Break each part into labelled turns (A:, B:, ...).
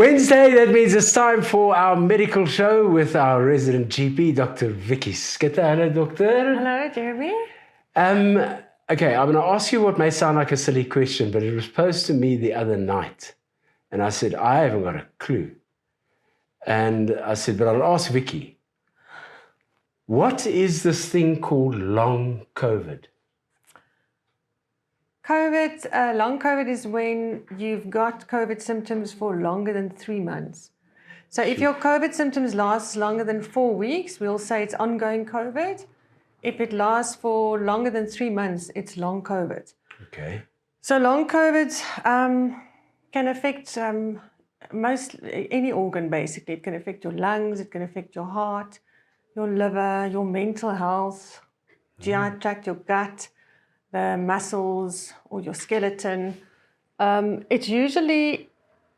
A: Wednesday, that means it's time for our medical show with our resident GP, Dr. Vicky Skitter. Hello, doctor.
B: Hello, Jeremy.
A: Okay, I'm going to ask you what may sound like a silly question, but it was posed to me the other night. And I said, I haven't got a clue. And I said, but I'll ask Vicky. What is this thing called long COVID?
B: Long COVID is when you've got COVID symptoms for longer than 3 months. So if your COVID symptoms last longer than 4 weeks, we'll say it's ongoing COVID. If it lasts for longer than 3 months, it's long COVID.
A: Okay.
B: So long COVID can affect any organ, basically. It can affect your lungs, it can affect your heart, your liver, your mental health, GI tract, your gut, the muscles or your skeleton. It's usually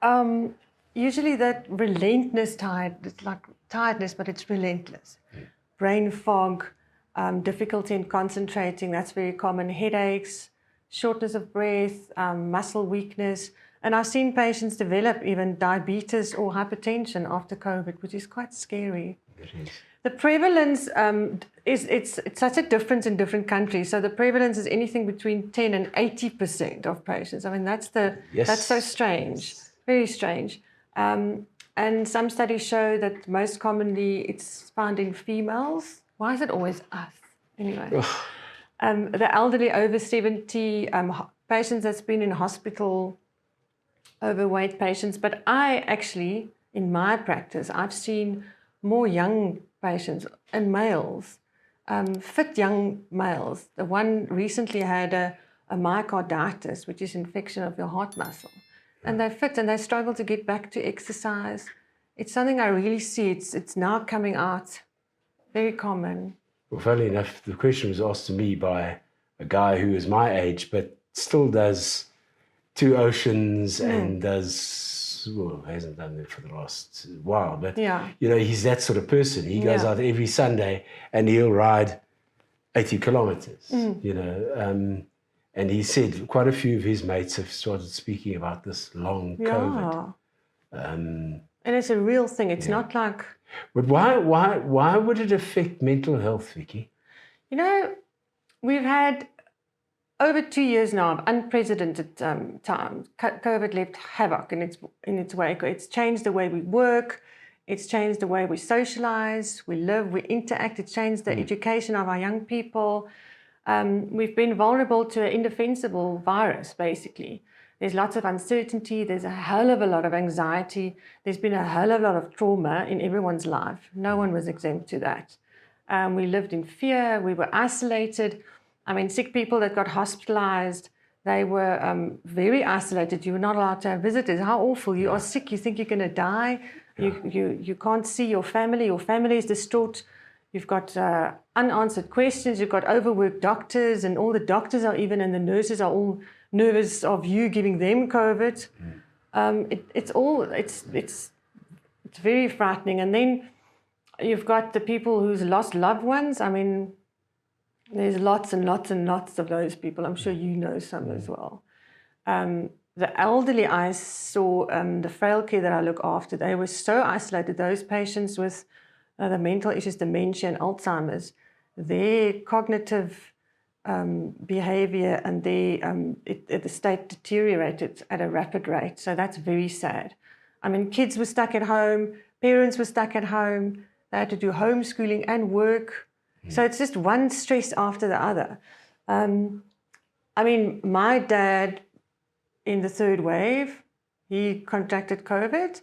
B: that relentless it's like tiredness, but it's relentless. Brain fog, difficulty in concentrating, that's very common. Headaches, shortness of breath, muscle weakness. And I've seen patients develop even diabetes or hypertension after COVID, which is quite scary.
A: It is.
B: The prevalence it's such a difference in different countries. So the prevalence is anything between 10 and 80% of patients. I mean, that's so strange, very strange. And some studies show that most commonly it's found in females. Why is it always us? Anyway, the elderly over 70, patients that's been in hospital, overweight patients. But I actually, in my practice, I've seen more young patients and males, fit young males. The one recently had a myocarditis, which is infection of your heart muscle. And they're fit and they struggle to get back to exercise. It's something I really see. It's now coming out, very common.
A: Well, funnily enough, the question was asked to me by a guy who is my age, but still does 2 Oceans and hasn't done it for the last while, but he's that sort of person. He goes out every Sunday and he'll ride 80 kilometers, and he said quite a few of his mates have started speaking about this long COVID.
B: And it's a real thing. It's not like...
A: But why would it affect mental health, Vicky?
B: We've had over 2 years now of unprecedented times. COVID left havoc in its wake. It's changed the way we work. It's changed the way we socialize, we live, we interact. It's changed the education of our young people. We've been vulnerable to an indefensible virus, basically. There's lots of uncertainty. There's a hell of a lot of anxiety. There's been a hell of a lot of trauma in everyone's life. No one was exempt to that. We lived in fear. We were isolated. I mean, sick people that got hospitalized, they were very isolated. You were not allowed to have visitors. How awful. You are sick. You think you're going to die. You can't see your family. Your family is distraught. You've got unanswered questions. You've got overworked doctors, and all the doctors are even, and the nurses are all nervous of you giving them COVID. It's very frightening. And then you've got the people who's lost loved ones. I mean, there's lots and lots and lots of those people. I'm sure you know some as well. The elderly I saw, the frail care that I look after, they were so isolated. Those patients with the mental issues, dementia and Alzheimer's, their cognitive behavior and the state deteriorated at a rapid rate. So that's very sad. I mean, kids were stuck at home, parents were stuck at home, they had to do homeschooling and work. So it's just one stress after the other. I mean, my dad in the 3rd wave, he contracted COVID.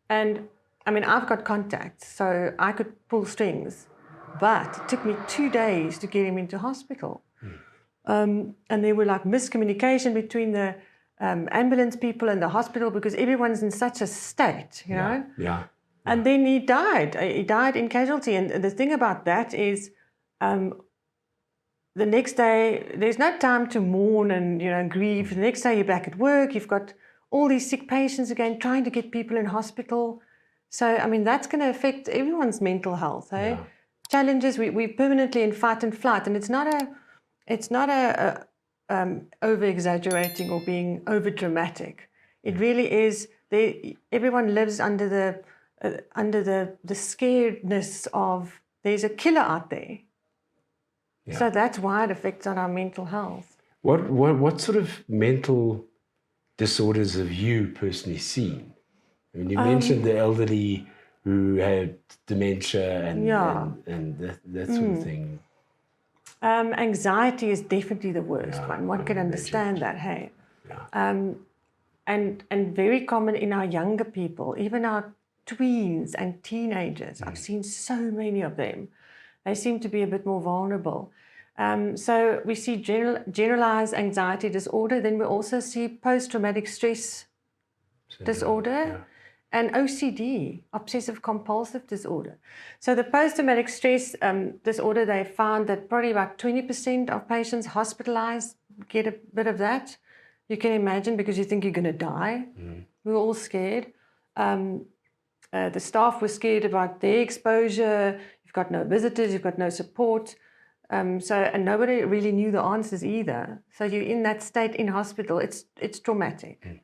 B: And I mean, I've got contacts, so I could pull strings. But it took me 2 days to get him into hospital. And there were like miscommunication between the ambulance people and the hospital because everyone's in such a state, you know?
A: Yeah.
B: And then he died. He died in casualty. And the thing about that is the next day, there's no time to mourn and, grieve. The next day you're back at work. You've got all these sick patients again, trying to get people in hospital. So, I mean, that's going to affect everyone's mental health. Eh? Yeah. Challenges, we're permanently in fight and flight. And it's not over-exaggerating or being over-dramatic. It really is everyone lives under the scaredness of there's a killer out there.
A: Yeah.
B: So that's why it affects on our mental health.
A: What sort of mental disorders have you personally seen? I mean, you mentioned the elderly who had dementia and that sort of thing.
B: Anxiety is definitely the worst one. One can
A: imagine.
B: understand that, hey?
A: Yeah.
B: And very common in our younger people, even our tweens and teenagers. I've seen so many of them. They seem to be a bit more vulnerable. So we see generalized anxiety disorder. Then we also see post-traumatic stress disorder and OCD, obsessive compulsive disorder. So the post-traumatic stress disorder, they found that probably about 20% of patients hospitalized get a bit of that. You can imagine, because you think you're going to die. We were all scared. The staff were scared about their exposure. You've got no visitors, you've got no support. And nobody really knew the answers either. So you're in that state in hospital, it's traumatic.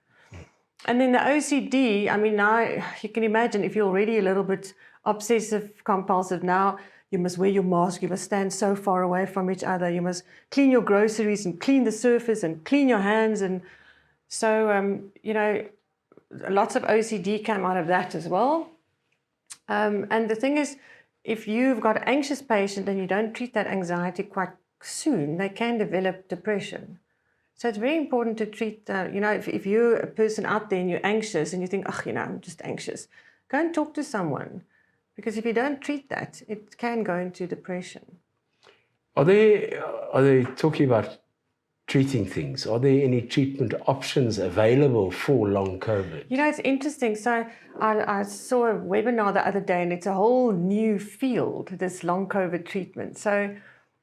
B: And then the OCD, I mean, now you can imagine if you're already a little bit obsessive compulsive, now you must wear your mask, you must stand so far away from each other, you must clean your groceries and clean the surface and clean your hands. And so, lots of OCD came out of that as well. And the thing is, if you've got an anxious patient and you don't treat that anxiety quite soon, they can develop depression. So it's very important to treat, if you're a person out there and you're anxious and you think, I'm just anxious, go and talk to someone. Because if you don't treat that, it can go into depression.
A: Are they talking about treating things? Are there any treatment options available for long COVID?
B: It's interesting. So I saw a webinar the other day, and it's a whole new field, this long COVID treatment. So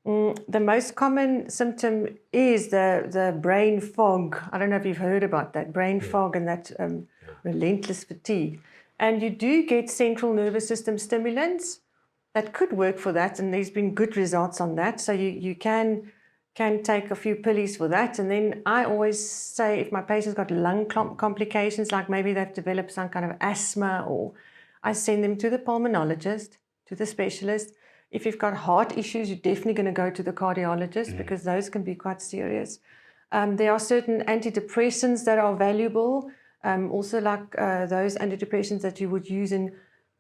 B: the most common symptom is the brain fog. I don't know if you've heard about that, brain fog and that relentless fatigue. And you do get central nervous system stimulants that could work for that, and there's been good results on that. So you can take a few pillies for that. And then I always say, if my patient's got lung complications, like maybe they've developed some kind of asthma, or I send them to the pulmonologist, to the specialist. If you've got heart issues, you're definitely going to go to the cardiologist because those can be quite serious. There are certain antidepressants that are valuable, also like those antidepressants that you would use in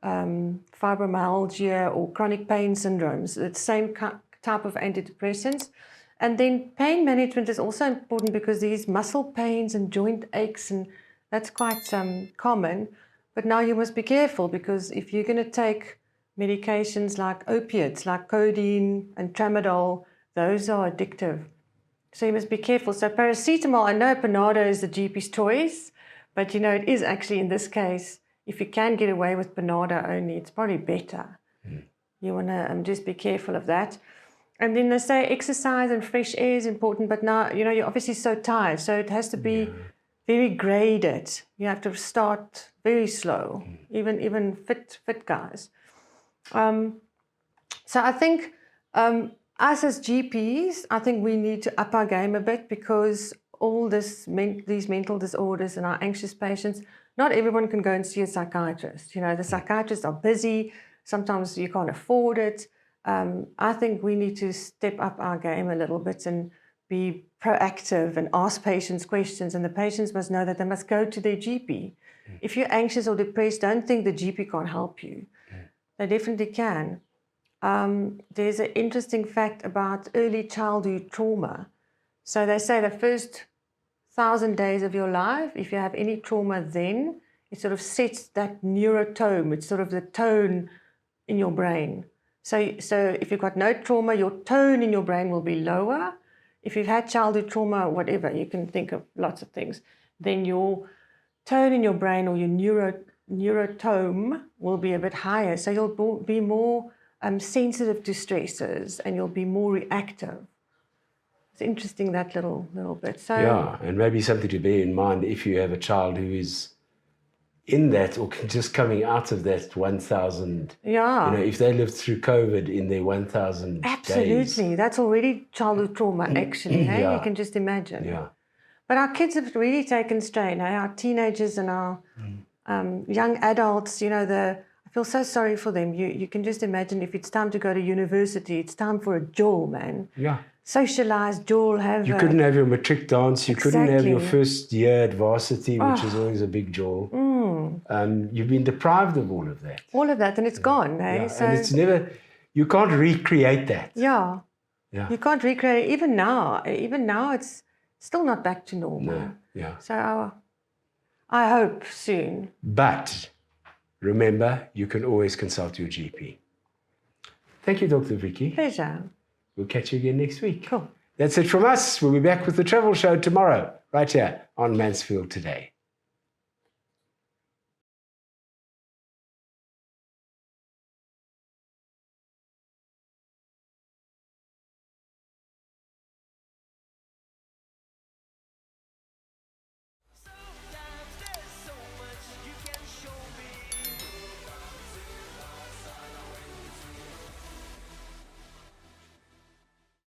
B: fibromyalgia or chronic pain syndromes. It's the same type of antidepressants. And then pain management is also important because these muscle pains and joint aches, and that's quite common. But now you must be careful, because if you're going to take medications like opiates, like codeine and tramadol, those are addictive. So you must be careful. So paracetamol, I know Panado is the GP's choice, but it is actually, in this case, if you can get away with Panado only, it's probably better. You want to just be careful of that. And then they say exercise and fresh air is important, but now, you're obviously so tired, so it has to be very graded. You have to start very slow, even fit guys. So I think us as GPs, I think we need to up our game a bit, because all these mental disorders in our anxious patients, not everyone can go and see a psychiatrist. The psychiatrists are busy. Sometimes you can't afford it. I think we need to step up our game a little bit and be proactive and ask patients questions. And the patients must know that they must go to their GP. If you're anxious or depressed, don't think the GP can't help you. They definitely can. There's an interesting fact about early childhood trauma. So they say the first 1,000 days of your life, if you have any trauma, then it sort of sets that neurotome. It's sort of the tone in your brain. So if you've got no trauma, your tone in your brain will be lower. If you've had childhood trauma, whatever, you can think of lots of things, then your tone in your brain, or your neurotome, will be a bit higher. So you'll be more sensitive to stresses, and you'll be more reactive. It's interesting, that little bit. So
A: yeah, and maybe something to bear in mind if you have a child who is in that, or just coming out of that 1,000.
B: Yeah.
A: If they lived through COVID in their 1,000
B: absolutely
A: days.
B: That's already childhood trauma, actually. Hey? You can just imagine.
A: Yeah.
B: But our kids have really taken strain. Our teenagers and our young adults, I feel so sorry for them. You can just imagine if it's time to go to university, it's time for a jawl, man.
A: Yeah.
B: Socialize, jawl, have
A: You couldn't have your matric dance. You couldn't have your
B: Exactly.
A: first year at varsity, which is always a big jaw. You've been deprived of all of that.
B: all of that, and it's gone, eh?
A: Yeah,
B: So,
A: and it's never, you can't recreate that.
B: yeah.
A: Yeah.
B: You can't recreate it. Even now, it's still not back to normal.
A: No, yeah.
B: So I hope soon.
A: But remember, you can always consult your GP. Thank you, Dr. Vicky.
B: Pleasure.
A: We'll catch you again next week.
B: Cool.
A: That's it from us. We'll be back with the Travel Show tomorrow, right here on Mansfield Today.